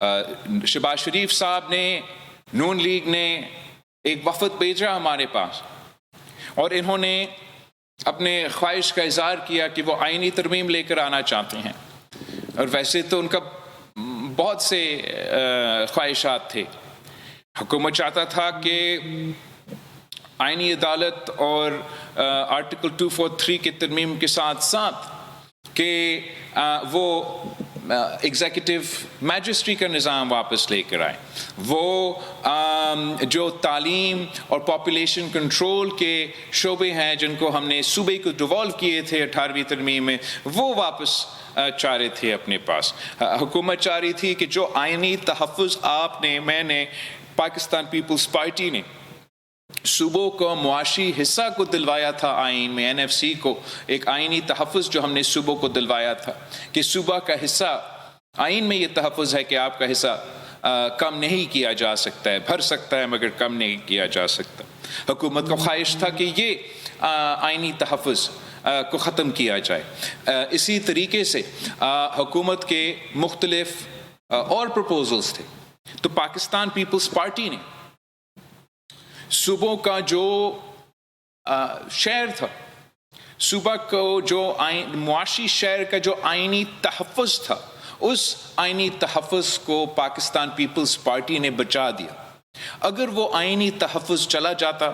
شہباز شریف صاحب نے، نون لیگ نے ایک وفد بھیجا ہمارے پاس، اور انہوں نے اپنے خواہش کا اظہار کیا کہ وہ آئینی ترمیم لے کر آنا چاہتے ہیں، اور ویسے تو ان کا بہت سے خواہشات تھے۔ حکومت چاہتا تھا کہ آئینی عدالت اور آرٹیکل 243 کی ترمیم کے ساتھ ساتھ کہ وہ ایگزیکٹو میجسٹری کا نظام واپس لے کر آئے، وہ جو تعلیم اور پاپولیشن کنٹرول کے شعبے ہیں جن کو ہم نے صوبے کو ڈیوالو کیے تھے 18ویں ترمیم میں، وہ واپس چاہ رہے تھے اپنے پاس۔ حکومت چاہ رہی تھی کہ جو آئینی تحفظ میں نے پاکستان پیپلز پارٹی نے صوبوں کو معاشی حصہ کو دلوایا تھا آئین میں، این ایف سی کو ایک آئینی تحفظ جو ہم نے صوبوں کو دلوایا تھا کہ صوبہ کا حصہ، آئین میں یہ تحفظ ہے کہ آپ کا حصہ کم نہیں کیا جا سکتا ہے، بھر سکتا ہے مگر کم نہیں کیا جا سکتا۔ حکومت کو خواہش تھا کہ یہ آئینی تحفظ کو ختم کیا جائے۔ اسی طریقے سے حکومت کے مختلف اور پروپوزلز تھے، تو پاکستان پیپلز پارٹی نے صوبوں کا جو شہر تھا، صوبہ کو جو معاشی شہر کا جو آئینی تحفظ تھا، اس آئینی تحفظ کو پاکستان پیپلز پارٹی نے بچا دیا۔ اگر وہ آئینی تحفظ چلا جاتا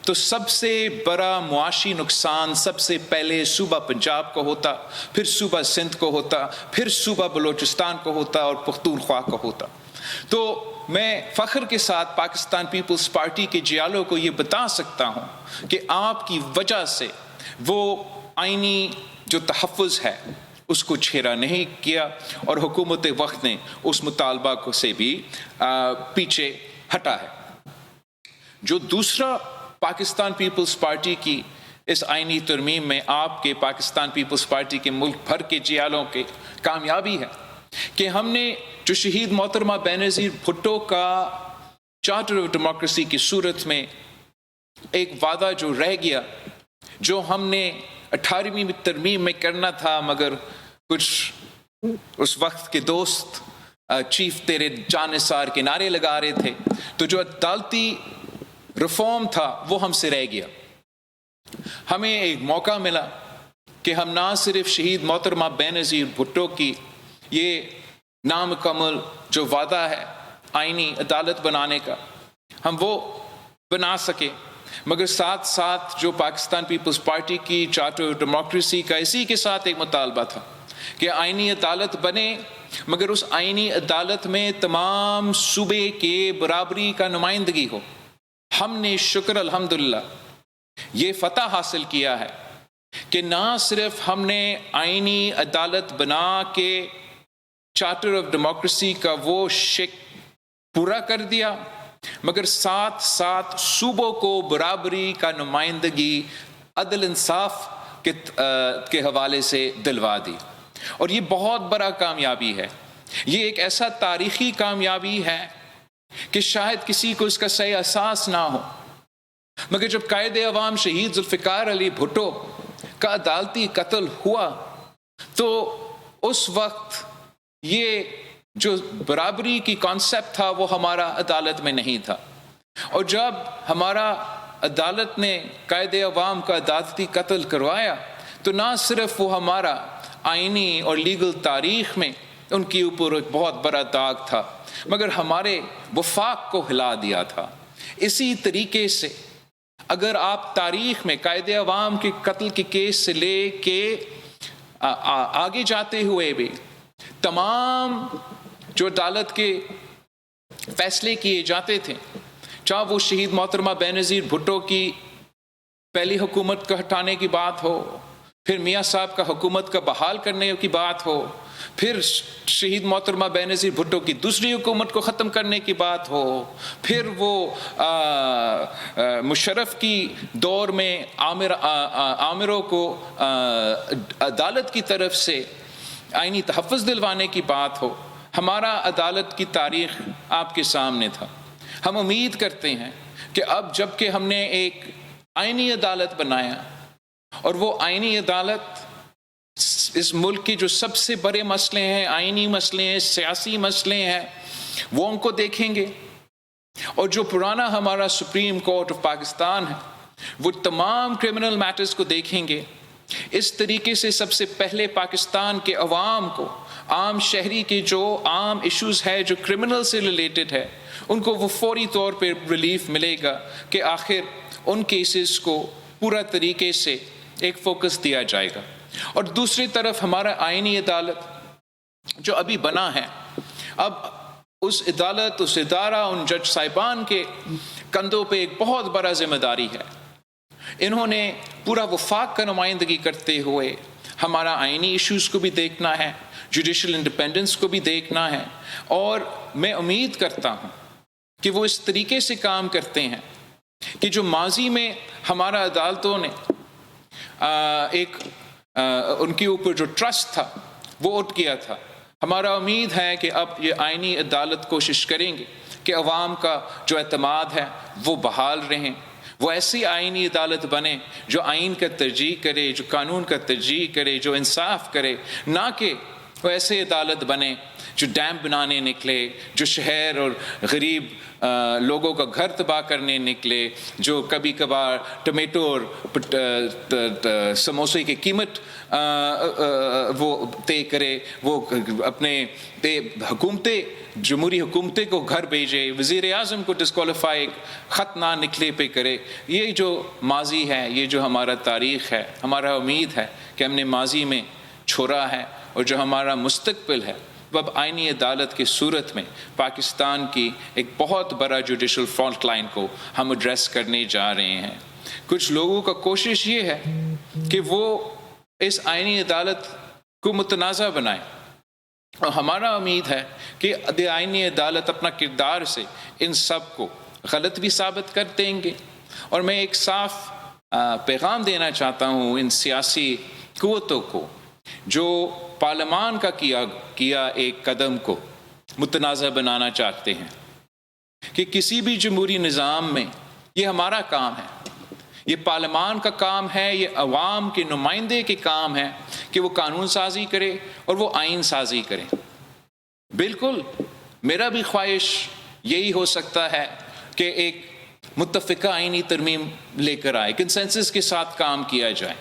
تو سب سے بڑا معاشی نقصان سب سے پہلے صوبہ پنجاب کو ہوتا، پھر صوبہ سندھ کو ہوتا، پھر صوبہ بلوچستان کو ہوتا اور پختونخوا کو ہوتا۔ تو میں فخر کے ساتھ پاکستان پیپلز پارٹی کے جیالوں کو یہ بتا سکتا ہوں کہ آپ کی وجہ سے وہ آئینی جو تحفظ ہے اس کو چھیڑا نہیں کیا، اور حکومت وقت نے اس مطالبہ کو سے بھی پیچھے ہٹا ہے۔ جو دوسرا پاکستان پیپلز پارٹی کی اس آئینی ترمیم میں آپ کے پاکستان پیپلز پارٹی کے ملک بھر کے جیالوں کے کامیابی ہے کہ ہم نے جو شہید محترمہ بینظیر بھٹو کا چارٹر آف ڈیموکریسی کی صورت میں ایک وعدہ جو رہ گیا، جو ہم نے 18ویں ترمیم میں کرنا تھا مگر کچھ اس وقت کے دوست چیف تیرے جان نثار کے نعرے لگا رہے تھے، تو جو عدالتی ریفارم تھا وہ ہم سے رہ گیا۔ ہمیں ایک موقع ملا کہ ہم نہ صرف شہید محترمہ بینظیر بھٹو کی یہ نامکمل جو وعدہ ہے آئینی عدالت بنانے کا ہم وہ بنا سکے، مگر ساتھ ساتھ جو پاکستان پیپلز پارٹی کی چارٹر آف ڈیموکریسی کا اسی کے ساتھ ایک مطالبہ تھا کہ آئینی عدالت بنے، مگر اس آئینی عدالت میں تمام صوبے کے برابری کا نمائندگی ہو۔ ہم نے شکر الحمدللہ یہ فتح حاصل کیا ہے کہ نہ صرف ہم نے آئینی عدالت بنا کے چارٹر آف ڈیموکریسی کا وہ شک پورا کر دیا، مگر ساتھ ساتھ صوبوں کو برابری کا نمائندگی عدل انصاف کے حوالے سے دلوا دی، اور یہ بہت بڑا کامیابی ہے۔ یہ ایک ایسا تاریخی کامیابی ہے کہ شاید کسی کو اس کا صحیح احساس نہ ہو، مگر جب قائد عوام شہید ذوالفقار علی بھٹو کا عدالتی قتل ہوا تو اس وقت یہ جو برابری کی کانسیپٹ تھا وہ ہمارا عدالت میں نہیں تھا، اور جب ہمارا عدالت نے قائد عوام کا عدالتی قتل کروایا تو نہ صرف وہ ہمارا آئینی اور لیگل تاریخ میں ان کے اوپر ایک بہت بڑا داغ تھا، مگر ہمارے وفاق کو ہلا دیا تھا۔ اسی طریقے سے اگر آپ تاریخ میں قائد عوام کے قتل کے کیس سے لے کے آگے جاتے ہوئے بھی تمام جو عدالت کے فیصلے کیے جاتے تھے، چاہے وہ شہید محترمہ بینظیر بھٹو کی پہلی حکومت کا ہٹانے کی بات ہو، پھر میاں صاحب کا حکومت کا بحال کرنے کی بات ہو، پھر شہید محترمہ بینظیر بھٹو کی دوسری حکومت کو ختم کرنے کی بات ہو، پھر وہ مشرف کی دور میں عامروں کو عدالت کی طرف سے آئینی تحفظ دلوانے کی بات ہو، ہمارا عدالت کی تاریخ آپ کے سامنے تھا۔ ہم امید کرتے ہیں کہ اب جب کہ ہم نے ایک آئینی عدالت بنایا اور وہ آئینی عدالت اس ملک کے جو سب سے بڑے مسئلے ہیں، آئینی مسئلے ہیں، سیاسی مسئلے ہیں، وہ ان کو دیکھیں گے، اور جو پرانا ہمارا سپریم کورٹ آف پاکستان ہے وہ تمام کرمنل میٹرز کو دیکھیں گے۔ اس طریقے سے سب سے پہلے پاکستان کے عوام کو، عام شہری کے جو عام ایشوز ہے جو کرمنل سے ریلیٹڈ ہے، ان کو وہ فوری طور پہ ریلیف ملے گا کہ آخر ان کیسز کو پورا طریقے سے ایک فوکس دیا جائے گا۔ اور دوسری طرف ہمارا آئینی عدالت جو ابھی بنا ہے، اب اس عدالت، اس ادارہ، ان جج صاحبان کے کندھوں پہ ایک بہت بڑا ذمہ داری ہے۔ انہوں نے پورا وفاق کا نمائندگی کرتے ہوئے ہمارا آئینی ایشوز کو بھی دیکھنا ہے، جوڈیشل انڈیپینڈنس کو بھی دیکھنا ہے، اور میں امید کرتا ہوں کہ وہ اس طریقے سے کام کرتے ہیں کہ جو ماضی میں ہمارا عدالتوں نے ان کے اوپر جو ٹرسٹ تھا وہ اٹھ گیا تھا، ہمارا امید ہے کہ اب یہ آئینی عدالت کوشش کریں گے کہ عوام کا جو اعتماد ہے وہ بحال رہیں، وہ ایسی آئینی عدالت بنے جو آئین کا ترجیح کرے، جو قانون کا ترجیح کرے، جو انصاف کرے، نہ کہ وہ ایسے عدالت بنے جو ڈیم بنانے نکلے، جو شہر اور غریب لوگوں کا گھر تباہ کرنے نکلے، جو کبھی کبھار ٹمیٹو اور سموسے کی قیمت وہ طے کرے، وہ اپنے حکومتیں، جمہوری حکومتیں کو گھر بھیجے، وزیر اعظم کو ڈسکوالیفائی خط نہ نکلے پہ کرے۔ یہ جو ماضی ہے، یہ جو ہمارا تاریخ ہے، ہمارا امید ہے کہ ہم نے ماضی میں چھوڑا ہے، اور جو ہمارا مستقبل ہے وہ اب آئینی عدالت کی صورت میں پاکستان کی ایک بہت بڑا جوڈیشل فالٹ لائن کو ہم ایڈریس کرنے جا رہے ہیں۔ کچھ لوگوں کا کوشش یہ ہے کہ وہ اس آئینی عدالت کو متنازع بنائیں، اور ہمارا امید ہے کہ آئینی عدالت اپنا کردار سے ان سب کو غلط بھی ثابت کر دیں گے۔ اور میں ایک صاف پیغام دینا چاہتا ہوں ان سیاسی قوتوں کو جو پارلیمان کا کیا ایک قدم کو متنازع بنانا چاہتے ہیں، کہ کسی بھی جمہوری نظام میں یہ ہمارا کام ہے، یہ پارلیمان کا کام ہے، یہ عوام کے نمائندے کے کام ہے کہ وہ قانون سازی کرے اور وہ آئین سازی کرے۔ بالکل میرا بھی خواہش یہی ہو سکتا ہے کہ ایک متفقہ آئینی ترمیم لے کر آئے، کنسنسس کے ساتھ کام کیا جائے،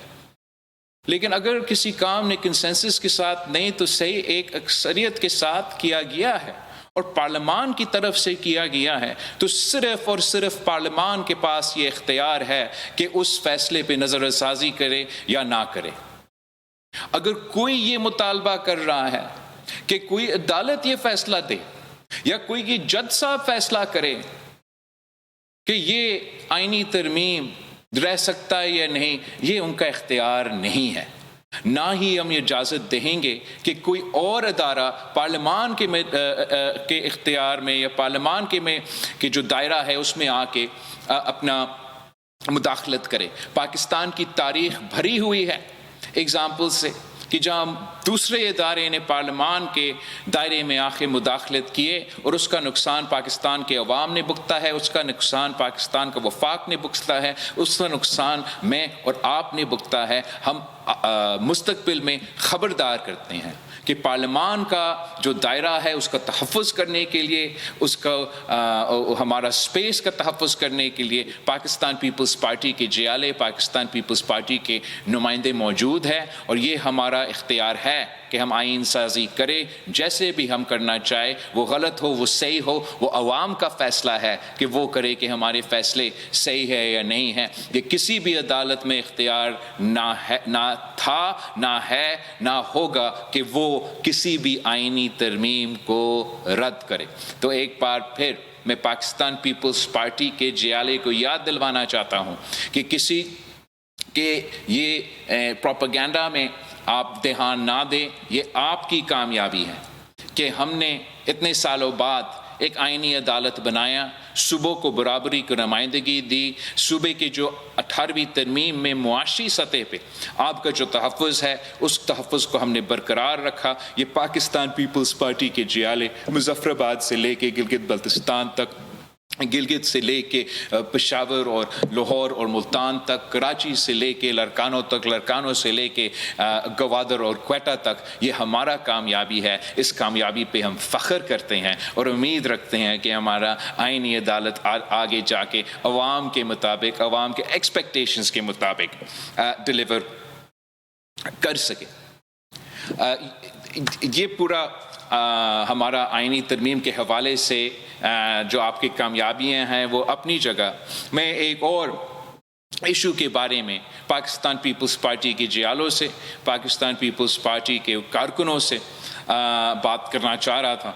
لیکن اگر کسی کام نے کنسنسس کے ساتھ نہیں تو صحیح ایک اکثریت کے ساتھ کیا گیا ہے اور پارلیمان کی طرف سے کیا گیا ہے، تو صرف اور صرف پارلیمان کے پاس یہ اختیار ہے کہ اس فیصلے پہ نظر ثانی کرے یا نہ کرے۔ اگر کوئی یہ مطالبہ کر رہا ہے کہ کوئی عدالت یہ فیصلہ دے یا کوئی یہ جج صاحب فیصلہ کرے کہ یہ آئینی ترمیم رہ سکتا ہے یا نہیں، یہ ان کا اختیار نہیں ہے۔ نہ ہی ہم یہ اجازت دیں گے کہ کوئی اور ادارہ پارلیمان کے اختیار میں یا پارلیمان کے جو دائرہ ہے اس میں آ کے اپنا مداخلت کرے۔ پاکستان کی تاریخ بھری ہوئی ہے اگزامپل سے کہ جہاں دوسرے ادارے نے پارلیمان کے دائرے میں آ کے مداخلت کیے اور اس کا نقصان پاکستان کے عوام نے بھگتا ہے، اس کا نقصان پاکستان کا وفاق نے بھگتا ہے، اس کا نقصان میں اور آپ نے بھگتا ہے۔ ہم مستقبل میں خبردار کرتے ہیں کہ پارلیمان کا جو دائرہ ہے اس کا تحفظ کرنے کے لیے، اس کا ہمارا سپیس کا تحفظ کرنے کے لیے پاکستان پیپلز پارٹی کے جیالے، پاکستان پیپلز پارٹی کے نمائندے موجود ہیں، اور یہ ہمارا اختیار ہے کہ ہم آئین سازی کریں جیسے بھی ہم کرنا چاہے، وہ غلط ہو وہ صحیح ہو، وہ عوام کا فیصلہ ہے کہ وہ کرے کہ ہمارے فیصلے صحیح ہے یا نہیں ہے۔ یہ کسی بھی عدالت میں اختیار نہ تھا، نہ ہے، نہ ہوگا کہ وہ کسی بھی آئینی ترمیم کو رد کرے۔ تو ایک بار پھر میں پاکستان پیپلز پارٹی کے جیالے کو یاد دلوانا چاہتا ہوں کہ یہ پروپیگنڈا میں آپ دھیان نہ دیں، یہ آپ کی کامیابی ہے کہ ہم نے اتنے سالوں بعد ایک آئینی عدالت بنایا، صوبوں کو برابری کی نمائندگی دی، صوبے کے جو 18ویں ترمیم میں معاشی سطح پہ آپ کا جو تحفظ ہے اس تحفظ کو ہم نے برقرار رکھا۔ یہ پاکستان پیپلز پارٹی کے جیالے مظفر آباد سے لے کے گلگت بلتستان تک گلگت سے لے کے پشاور اور لاہور اور ملتان تک، کراچی سے لے کے لڑکانوں تک، لڑکانوں سے لے کے گوادر اور کوئٹہ تک، یہ ہمارا کامیابی ہے۔ اس کامیابی پہ ہم فخر کرتے ہیں اور امید رکھتے ہیں کہ ہمارا آئینی عدالت آگے جا کے عوام کے مطابق، عوام کے ایکسپیکٹیشنز کے مطابق ڈیلیور کر سکے۔ یہ پورا ہمارا آئینی ترمیم کے حوالے سے جو آپ کی کامیابیاں ہیں وہ اپنی جگہ۔ میں ایک اور ایشو کے بارے میں پاکستان پیپلز پارٹی کے جیالوں سے، پاکستان پیپلز پارٹی کے کارکنوں سے بات کرنا چاہ رہا تھا۔